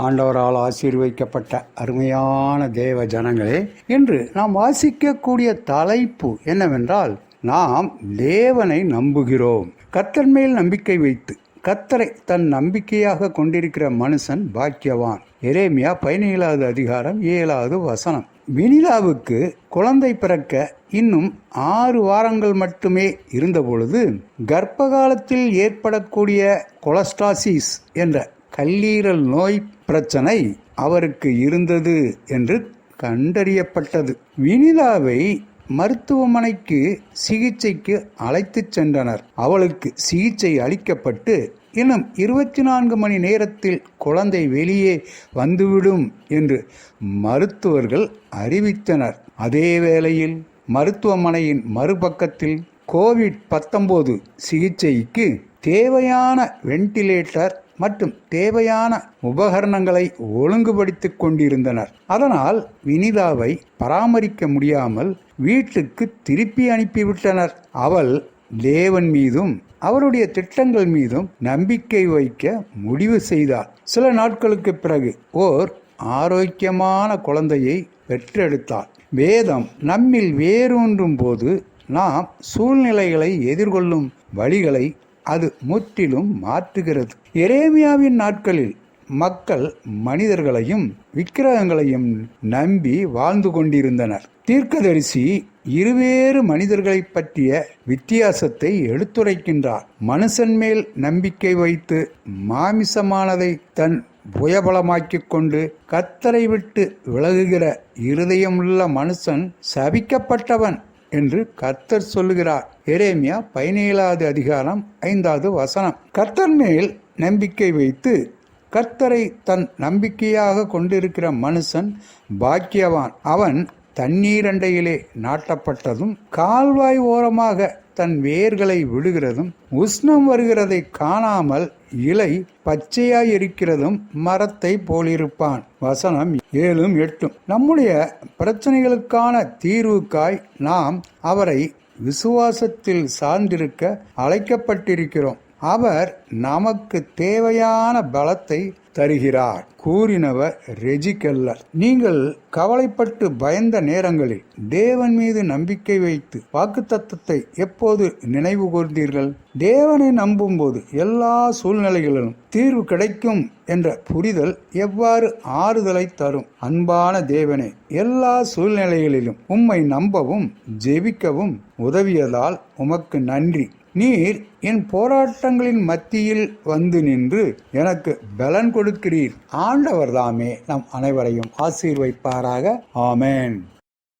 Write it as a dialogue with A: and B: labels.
A: ஆண்டவரால் ஆசீர்வதிக்கப்பட்ட அருமையான தேவ ஜனங்களே, இன்று நாம் வாசிக்கக்கூடிய தலைப்பு என்னவென்றால், நாம் தேவனை நம்புகிறோம். கர்த்தர் மேல் நம்பிக்கை வைத்து கர்த்தரை தன் நம்பிக்கையாக கொண்டிருக்கிற மனுஷன் பாக்கியவான். எரேமியா 17வது அதிகாரம் 7வது வசனம். வினிலாவுக்கு குழந்தை பிறக்க இன்னும் 6 வாரங்கள் மட்டுமே இருந்தபொழுது கர்ப்பகாலத்தில் ஏற்படக்கூடிய கொலஸ்ட்ராசிஸ் என்ற கல்லீரல் நோய் பிரச்சனை அவருக்கு இருந்தது என்று கண்டறியப்பட்டது. வினிலாவை மருத்துவமனைக்கு சிகிச்சைக்கு அழைத்துச் சென்றனர். அவளுக்கு சிகிச்சை அளிக்கப்பட்டு இன்னும் 24 மணி நேரத்தில் குழந்தை வெளியே வந்துவிடும் என்று மருத்துவர்கள் அறிவித்தனர். அதே வேளையில் மருத்துவமனையின் மறுபக்கத்தில் கோவிட்-19 சிகிச்சைக்கு தேவையான வெண்டிலேட்டர் மற்றும் தேவையான உபகரணங்களை ஒழுங்குபடுத்திக் கொண்டிருந்தனர். அதனால் வினிதாவை பராமரிக்க முடியாமல் வீட்டுக்கு திருப்பி அனுப்பிவிட்டனர். அவள் தேவன் மீதும் அவருடைய திட்டங்கள் மீதும் நம்பிக்கை வைக்க முடிவு செய்தார். சில நாட்களுக்கு பிறகு ஓர் ஆரோக்கியமான குழந்தையை பெற்றெடுத்தார். வேதம் நம்மில் வேரூன்றும் போது நாம் சூழ்நிலைகளை எதிர்கொள்ளும் வழிகளை அது முற்றிலும் மாற்றுகிறது. எரேமியாவின் நாட்களில் மக்கள் மனிதர்களையும் விக்கிரகங்களையும் நம்பி வாழ்ந்து கொண்டிருந்தனர். தீர்க்கதரிசி இருவேறு மனிதர்களை பற்றிய வித்தியாசத்தை எடுத்துரைக்கின்றார். மனுஷன் மேல் நம்பிக்கை வைத்து மாமிசமானதை தன் புயபலமாக்கிக் கொண்டு கர்த்தரை விட்டு விலகுகிற இருதயமுள்ள மனுஷன் சபிக்கப்பட்டவன் என்று கர்த்தர் சொல்லுகிறார். எரேமியா 17வது அதிகாரம் 5வது வசனம். கர்த்தர் மேல் நம்பிக்கை வைத்து கர்த்தரை தன் நம்பிக்கையாக கொண்டிருக்கிற மனுஷன் பாக்கியவான். அவன் தண்ணீரண்டையிலே நாட்டப்பட்டதும் கால்வாய் ஓரமாக தன் வேர்களை விடுகிறதும் உஷ்ணம் வருகிறதை காணாமல் இலை பச்சையாய் இருக்கிறதும் மரத்தை போலிருப்பான். வசனம் 7-8. நம்முடைய பிரச்சனைகளுக்கான தீர்வுக்காய் நாம் அவரை விசுவாசத்தில் சார்ந்திருக்க அழைக்கப்பட்டிருக்கிறோம். அவர் நமக்கு தேவையான பலத்தை தருகிறார். கூறினவர் ரெஜி கெல்லர். நீங்கள் கவலைப்பட்டு பயந்த நேரங்களில் தேவன் மீது நம்பிக்கை வைத்து வாக்குத்தத்தத்தை எப்போது நினைவு கூர்ந்தீர்கள்? தேவனை நம்பும்போது எல்லா சூழ்நிலைகளிலும் தீர்வு கிடைக்கும் என்ற புரிதல் எவ்வாறு ஆறுதலை தரும்? அன்பான தேவனே, எல்லா சூழ்நிலைகளிலும் உம்மை நம்பவும் ஜெபிக்கவும் உதவியதால் உமக்கு நன்றி. நீர் என் போராட்டங்களின் மத்தியில் வந்து நின்று எனக்கு பலன் கொடுக்கிறீர். ஆண்டவர் தாமே நம் அனைவரையும் ஆசீர்வதிப்பாராக. ஆமென்.